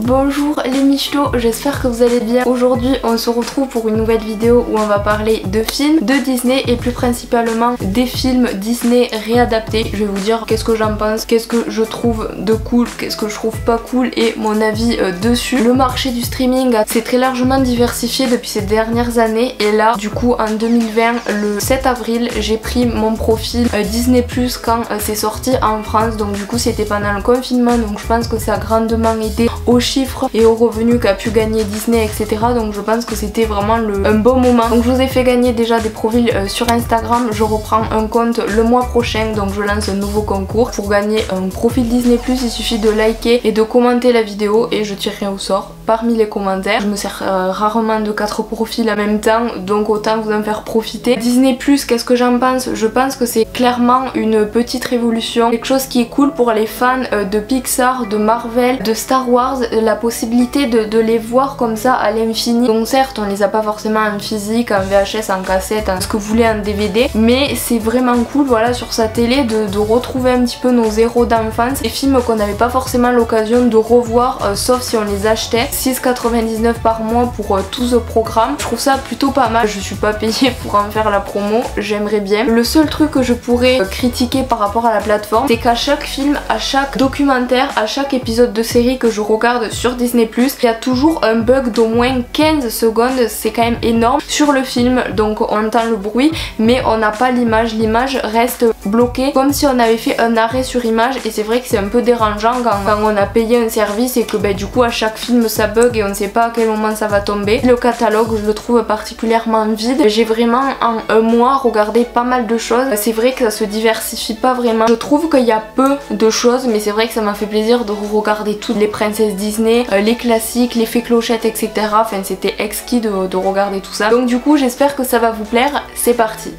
Bonjour les michetots, j'espère que vous allez bien. Aujourd'hui on se retrouve pour une nouvelle vidéo où on va parler de films de Disney et plus principalement des films Disney réadaptés. Je vais vous dire qu'est-ce que j'en pense, qu'est-ce que je trouve de cool, qu'est-ce que je trouve pas cool et mon avis dessus. Le marché du streaming s'est très largement diversifié depuis ces dernières années et là du coup en 2020 le 7 avril j'ai pris mon profil Disney Plus quand c'est sorti en France, donc du coup c'était pendant le confinement, donc je pense que ça a grandement aidé aux chiffres et aux revenus qu'a pu gagner Disney, etc. Donc je pense que c'était vraiment un bon moment. Donc je vous ai fait gagner déjà des profils sur Instagram. Je reprends un compte le mois prochain, donc je lance un nouveau concours. Pour gagner un profil Disney Plus, il suffit de liker et de commenter la vidéo et je tirerai au sort parmi les commentaires. Je me sers rarement de 4 profils en même temps, donc autant vous en faire profiter. Disney Plus, qu'est-ce que j'en pense? Je pense que c'est clairement une petite révolution, quelque chose qui est cool pour les fans de Pixar, de Marvel, de Star Wars, la possibilité de les voir comme ça à l'infini. Donc certes on les a pas forcément en physique, en VHS, en cassette, en ce que vous voulez, en DVD, mais c'est vraiment cool voilà sur sa télé de retrouver un petit peu nos héros d'enfance, des films qu'on n'avait pas forcément l'occasion de revoir sauf si on les achetait. 6,99 par mois pour tout ce programme, je trouve ça plutôt pas mal. Je suis pas payée pour en faire la promo, j'aimerais bien. Le seul truc que je pourrais critiquer par rapport à la plateforme, c'est qu'à chaque film, à chaque documentaire, à chaque épisode de série que je regarde sur Disney+, il y a toujours un bug d'au moins 15 secondes, c'est quand même énorme sur le film, donc on entend le bruit mais on n'a pas l'image reste bloquée comme si on avait fait un arrêt sur image et c'est vrai que c'est un peu dérangeant quand on a payé un service et que du coup à chaque film ça bug et on ne sait pas à quel moment ça va tomber. Le catalogue je le trouve particulièrement vide, j'ai vraiment en un mois regardé pas mal de choses, c'est vrai que ça se diversifie pas vraiment, je trouve qu'il y a peu de choses mais c'est vrai que ça m'a fait plaisir de regarder toutes les princesses Disney, les classiques, les fées clochettes, etc. Enfin c'était exquis de regarder tout ça. Donc du coup j'espère que ça va vous plaire, c'est parti.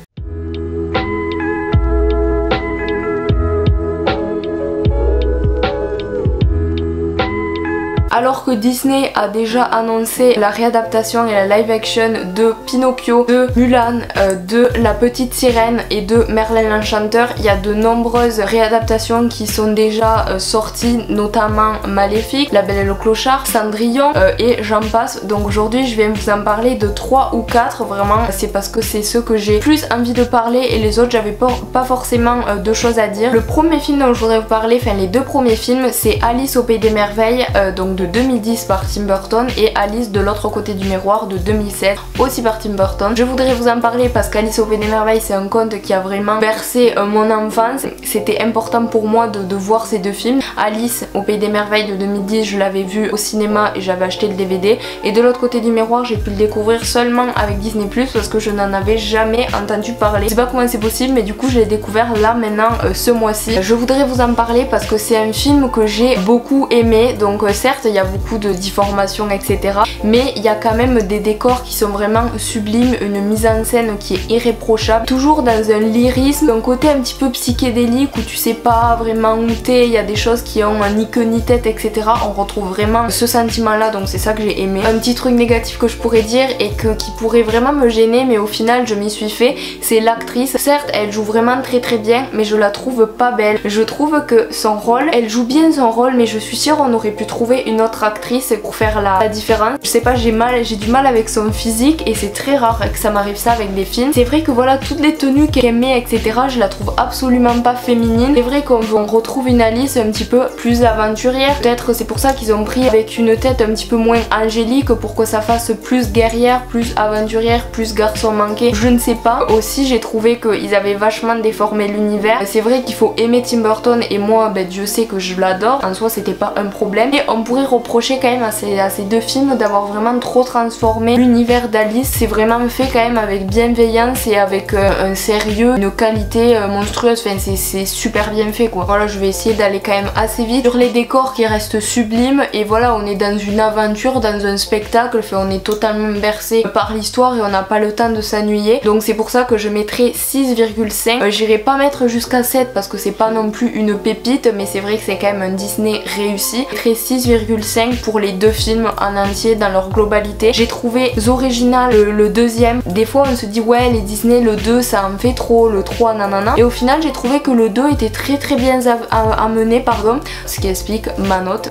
Alors que Disney a déjà annoncé la réadaptation et la live action de Pinocchio, de Mulan, de La Petite Sirène et de Merlin l'Enchanteur, il y a de nombreuses réadaptations qui sont déjà sorties, notamment Maléfique, La Belle et le Clochard, Cendrillon et j'en passe. Donc aujourd'hui je vais vous en parler de 3 ou 4, vraiment c'est parce que c'est ceux que j'ai plus envie de parler et les autres j'avais pas forcément de choses à dire. Le premier film dont je voudrais vous parler, enfin les deux premiers films, c'est Alice au Pays des Merveilles, donc de 2010 par Tim Burton et Alice de l'autre côté du miroir de 2007 aussi par Tim Burton. Je voudrais vous en parler parce qu'Alice au Pays des Merveilles c'est un conte qui a vraiment bercé mon enfance, c'était important pour moi de voir ces deux films. Alice au Pays des Merveilles de 2010 je l'avais vu au cinéma et j'avais acheté le DVD et de l'autre côté du miroir j'ai pu le découvrir seulement avec Disney Plus parce que je n'en avais jamais entendu parler. Je sais pas comment c'est possible mais du coup je l'ai découvert là maintenant ce mois-ci. Je voudrais vous en parler parce que c'est un film que j'ai beaucoup aimé, donc certes il y a beaucoup de déformations etc, mais il y a quand même des décors qui sont vraiment sublimes, une mise en scène qui est irréprochable, toujours dans un lyrisme, un côté un petit peu psychédélique où tu sais pas vraiment où t'es, il y a des choses qui ont ni queue ni tête etc, on retrouve vraiment ce sentiment là, donc c'est ça que j'ai aimé. Un petit truc négatif que je pourrais dire et qui pourrait vraiment me gêner mais au final je m'y suis fait, c'est l'actrice. Certes elle joue vraiment très bien mais je la trouve pas belle, je trouve que son rôle, elle joue bien son rôle mais je suis sûre on aurait pu trouver une autre actrice pour faire la différence. Je sais pas, j'ai du mal avec son physique et c'est très rare que ça m'arrive ça avec des films. C'est vrai que voilà toutes les tenues qu'elle met etc, je la trouve absolument pas féminine. C'est vrai qu'on retrouve une Alice un petit peu plus aventurière, peut-être c'est pour ça qu'ils ont pris avec une tête un petit peu moins angélique pour que ça fasse plus guerrière, plus aventurière, plus garçon manqué, je ne sais pas. Aussi j'ai trouvé qu'ils avaient vachement déformé l'univers. C'est vrai qu'il faut aimer Tim Burton et moi Dieu sait que je l'adore, en soi c'était pas un problème et on pourrait reprocher quand même à ces deux films d'avoir vraiment trop transformé l'univers d'Alice. C'est vraiment fait quand même avec bienveillance et avec un sérieux, une qualité monstrueuse, enfin c'est super bien fait quoi. Voilà, je vais essayer d'aller quand même assez vite sur les décors qui restent sublimes et voilà on est dans une aventure, dans un spectacle, enfin, on est totalement bercé par l'histoire et on n'a pas le temps de s'ennuyer, donc c'est pour ça que je mettrai 6,5. J'irai pas mettre jusqu'à 7 parce que c'est pas non plus une pépite mais c'est vrai que c'est quand même un Disney réussi. Je mettrai 6,5 pour les deux films en entier dans leur globalité. J'ai trouvé original le deuxième. Des fois on se dit ouais les Disney le 2 ça en fait trop, le 3 nanana. Et au final j'ai trouvé que le 2 était très bien amené pardon, ce qui explique ma note.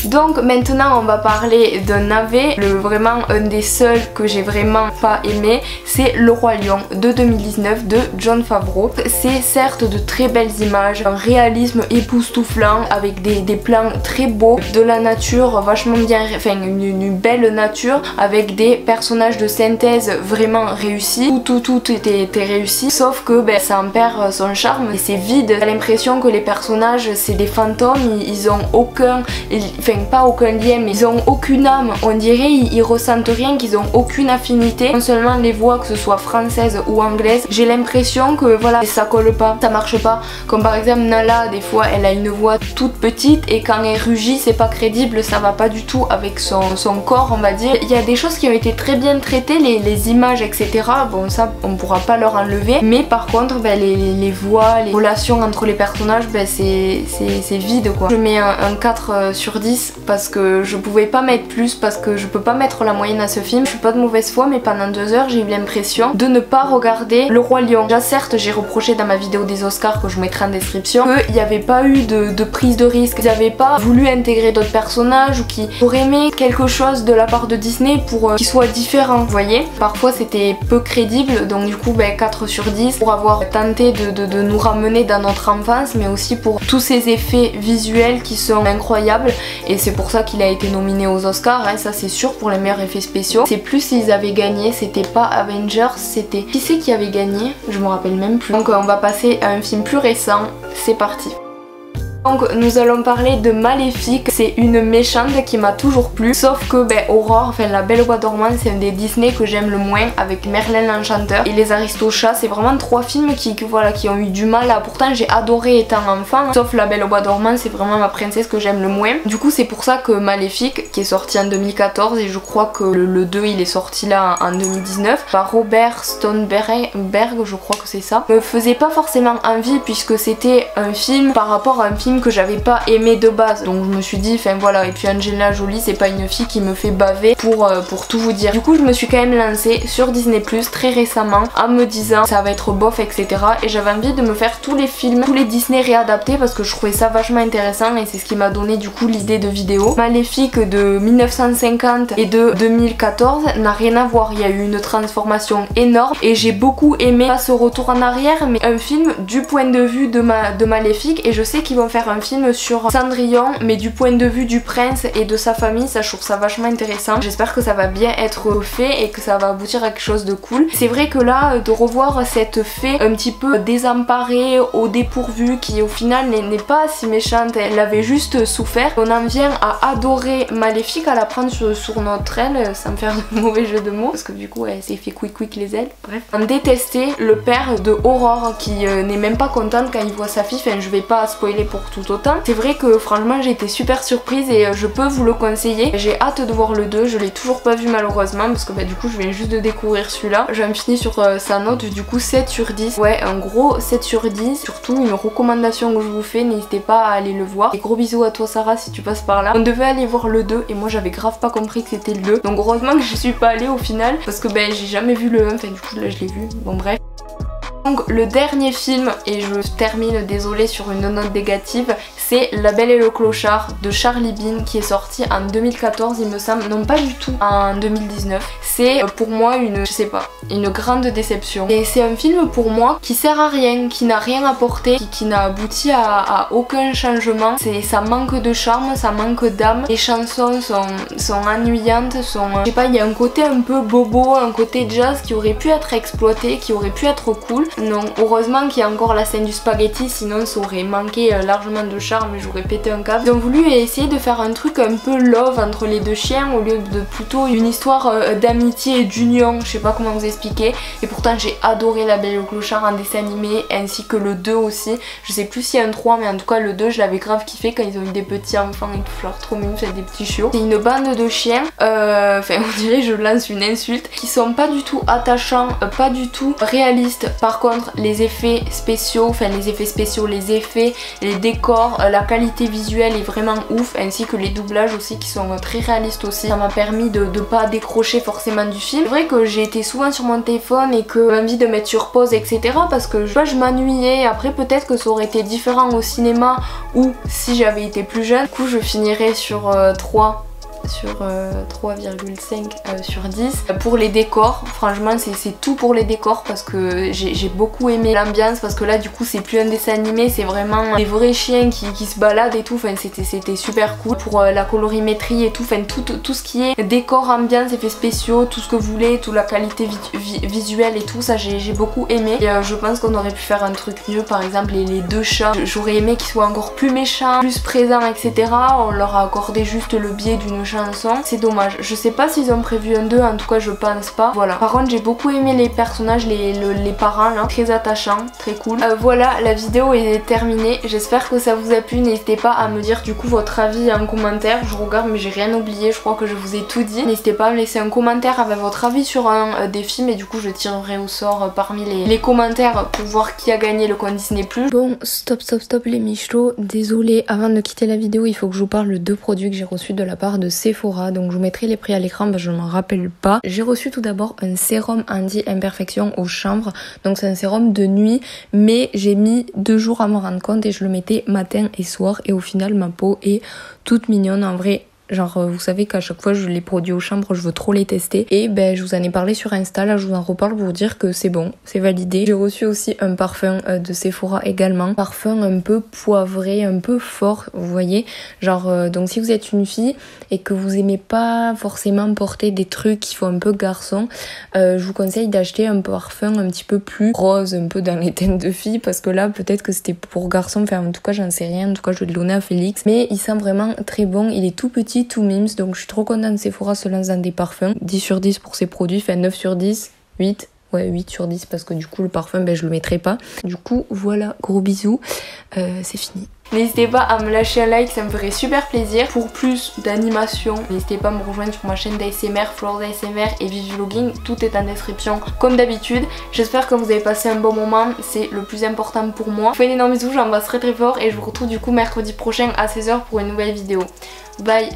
Donc maintenant on va parler d'un navet, vraiment un des seuls que j'ai vraiment pas aimé, c'est Le Roi Lion de 2019 de Jon Favreau. C'est certes de très belles images, un réalisme époustouflant avec des plans très beaux, de la nature vachement bien, enfin une belle nature avec des personnages de synthèse vraiment réussis, tout était réussi, sauf que ça en perd son charme et c'est vide. J'ai l'impression que les personnages c'est des fantômes, ils ont aucun, enfin pas aucun lien, mais ils ont aucune âme, on dirait ils ressentent rien, qu'ils ont aucune affinité, non seulement les voix que ce soit françaises ou anglaises, j'ai l'impression que voilà ça colle pas, ça marche pas, comme par exemple Nala, des fois elle a une voix toute petite et quand elle rugit c'est pas crédible, ça va pas du tout avec son corps on va dire. Il y a des choses qui ont été très bien traitées, les images etc, bon ça on pourra pas leur enlever, mais par contre les voix, les relations entre les personnages c'est vide quoi. Je mets un 4 sur 10 parce que je pouvais pas mettre plus, parce que je peux pas mettre la moyenne à ce film, je suis pas de mauvaise foi mais pendant 2 heures j'ai eu l'impression de ne pas regarder Le Roi Lion. Déjà certes j'ai reproché dans ma vidéo des Oscars que je mettrai en description qu'il n'y avait pas eu de prise de risque, ils n'avaient pas voulu intégrer d'autres personnages ou qui auraient aimé quelque chose de la part de Disney pour qu'il soit différent, vous voyez. Parfois c'était peu crédible, donc du coup 4 sur 10 pour avoir tenté de nous ramener dans notre enfance, mais aussi pour tous ces effets visuels qui sont incroyables, et c'est pour ça qu'il a été nominé aux Oscars, hein, ça c'est sûr, pour les meilleurs effets spéciaux. C'est plus s'ils avaient gagné, c'était pas Avengers, c'était... Qui c'est qui avait gagné? Je me rappelle même plus. Donc on va passer à un film plus récent, c'est parti. Donc nous allons parler de Maléfique, c'est une méchante qui m'a toujours plu, sauf que Aurore, enfin La Belle au Bois dormant, c'est un des Disney que j'aime le moins, avec Merlin l'Enchanteur et Les Aristochats. C'est vraiment 3 films qui ont eu du mal à... Pourtant j'ai adoré étant enfant, sauf La Belle au Bois dormant, c'est vraiment ma princesse que j'aime le moins. Du coup c'est pour ça que Maléfique, qui est sorti en 2014, et je crois que le 2 il est sorti là en 2019, par Robert Stoltenberg, je crois que c'est ça, me faisait pas forcément envie puisque c'était un film par rapport à un film que j'avais pas aimé de base, donc je me suis dit enfin voilà. Et puis Angelina Jolie c'est pas une fille qui me fait baver pour tout vous dire. Du coup je me suis quand même lancée sur Disney Plus très récemment en me disant ça va être bof etc, et j'avais envie de me faire tous les films, tous les Disney réadaptés parce que je trouvais ça vachement intéressant et c'est ce qui m'a donné du coup l'idée de vidéo. Maléfique de 1950 et de 2014 n'a rien à voir, il y a eu une transformation énorme et j'ai beaucoup aimé, pas ce retour en arrière mais un film du point de vue de Maléfique, et je sais qu'ils vont faire un film sur Cendrillon mais du point de vue du prince et de sa famille, ça je trouve ça vachement intéressant. J'espère que ça va bien être fait et que ça va aboutir à quelque chose de cool. C'est vrai que là de revoir cette fée un petit peu désemparée, au dépourvu, qui au final n'est pas si méchante, elle avait juste souffert, on en vient à adorer Maléfique, à la prendre sur notre aile sans faire de mauvais jeu de mots parce que du coup elle s'est fait quick les ailes, bref. On détestait le père de Aurore qui n'est même pas contente quand il voit sa fille, enfin je vais pas spoiler pour tout autant. C'est vrai que franchement j'ai été super surprise et je peux vous le conseiller. J'ai hâte de voir le 2, je l'ai toujours pas vu malheureusement parce que du coup je viens juste de découvrir celui-là. J'en finis sur sa note du coup 7 sur 10. Ouais, un gros 7 sur 10. Surtout une recommandation que je vous fais, n'hésitez pas à aller le voir. Et gros bisous à toi Sarah si tu passes par là. On devait aller voir le 2 et moi j'avais grave pas compris que c'était le 2. Donc heureusement que je suis pas allée au final parce que j'ai jamais vu le 1, enfin du coup là je l'ai vu. Bon bref. Donc le dernier film, et je termine désolée sur une note négative, c'est La Belle et le Clochard de Charlie Bean qui est sorti en 2014 il me semble, non pas du tout en 2019. C'est pour moi une grande déception. Et c'est un film pour moi qui sert à rien, qui n'a rien apporté, qui n'a abouti à aucun changement. Ça manque de charme, ça manque d'âme. Les chansons sont ennuyantes, je sais pas, il y a un côté un peu bobo, un côté jazz qui aurait pu être exploité, qui aurait pu être cool. Non, heureusement qu'il y a encore la scène du spaghetti, sinon ça aurait manqué largement de charme et j'aurais pété un câble. Ils ont voulu essayer de faire un truc un peu love entre les deux chiens au lieu de plutôt une histoire d'amitié et d'union, je sais pas comment vous expliquer. Et pourtant j'ai adoré La Belle et le Clochard en dessin animé, ainsi que le 2 aussi. Je sais plus s'il y a un 3 mais en tout cas le 2 je l'avais grave kiffé quand ils ont eu des petits enfants et tout, genre trop mignon, c'est des petits chiots. C'est une bande de chiens, enfin on dirait je lance une insulte, qui sont pas du tout attachants, pas du tout réalistes. Par contre les effets spéciaux, les décors, la qualité visuelle est vraiment ouf, ainsi que les doublages aussi qui sont très réalistes aussi. Ça m'a permis de pas décrocher forcément du film. C'est vrai que j'ai été souvent sur mon téléphone et que j'ai envie de mettre sur pause etc, parce que je m'ennuyais. Après peut-être que ça aurait été différent au cinéma ou si j'avais été plus jeune. Du coup je finirais sur 3 sur 3,5 sur 10. Pour les décors, franchement c'est tout pour les décors parce que j'ai beaucoup aimé l'ambiance, parce que là du coup c'est plus un dessin animé, c'est vraiment des vrais chiens qui se baladent et tout, enfin c'était super cool. Pour la colorimétrie et tout, enfin tout ce qui est décor, ambiance, effets spéciaux, tout ce que vous voulez, toute la qualité visuelle et tout ça j'ai beaucoup aimé. Et je pense qu'on aurait pu faire un truc mieux, par exemple les deux chats, j'aurais aimé qu'ils soient encore plus méchants, plus présents etc. On leur a accordé juste le biais d'une chanson, c'est dommage. Je sais pas s'ils ont prévu un 2, en tout cas je pense pas. Voilà. Par contre j'ai beaucoup aimé les personnages, les parents là, très attachants, très cool. Voilà, la vidéo est terminée, j'espère que ça vous a plu. N'hésitez pas à me dire du coup votre avis en commentaire. Je regarde mais j'ai rien oublié, je crois que je vous ai tout dit. N'hésitez pas à me laisser un commentaire avec votre avis sur un des films et du coup je tirerai au sort parmi les commentaires pour voir qui a gagné le compte Disney+. Bon, stop les michetots, désolée, avant de quitter la vidéo il faut que je vous parle de 2 produits que j'ai reçus de la part de Sephora, donc je vous mettrai les prix à l'écran parce que je m'en rappelle pas. J'ai reçu tout d'abord un sérum anti-imperfection au chanvre, donc c'est un sérum de nuit mais j'ai mis 2 jours à me rendre compte et je le mettais matin et soir et au final ma peau est toute mignonne en vrai. Genre vous savez qu'à chaque fois je les produis au chanvre, je veux trop les tester. Et ben je vous en ai parlé sur Insta, là je vous en reparle pour vous dire que c'est bon, c'est validé. J'ai reçu aussi un parfum de Sephora également. Parfum un peu poivré, un peu fort, vous voyez. Genre donc si vous êtes une fille et que vous aimez pas forcément porter des trucs qui font un peu garçon, je vous conseille d'acheter un parfum un petit peu plus rose, un peu dans les teintes de filles. Parce que là peut-être que c'était pour garçon, enfin en tout cas j'en sais rien. En tout cas je vais le donner à Félix. Mais il sent vraiment très bon, il est tout petit, tout mimes, donc je suis trop contente. Sephora se lance dans des parfums. 10 sur 10 pour ses produits, enfin 9 sur 10, 8. Ouais 8 sur 10 parce que du coup le parfum ben je le mettrai pas. Du coup voilà, gros bisous, c'est fini. N'hésitez pas à me lâcher un like, ça me ferait super plaisir. Pour plus d'animation, n'hésitez pas à me rejoindre sur ma chaîne d'ASMR, Florence ASMR et Vivi Vlogging. Tout est en description comme d'habitude. J'espère que vous avez passé un bon moment, c'est le plus important pour moi. Je vous fais un énorme bisou, j'embrasse très fort et je vous retrouve du coup mercredi prochain à 16h pour une nouvelle vidéo. Bye.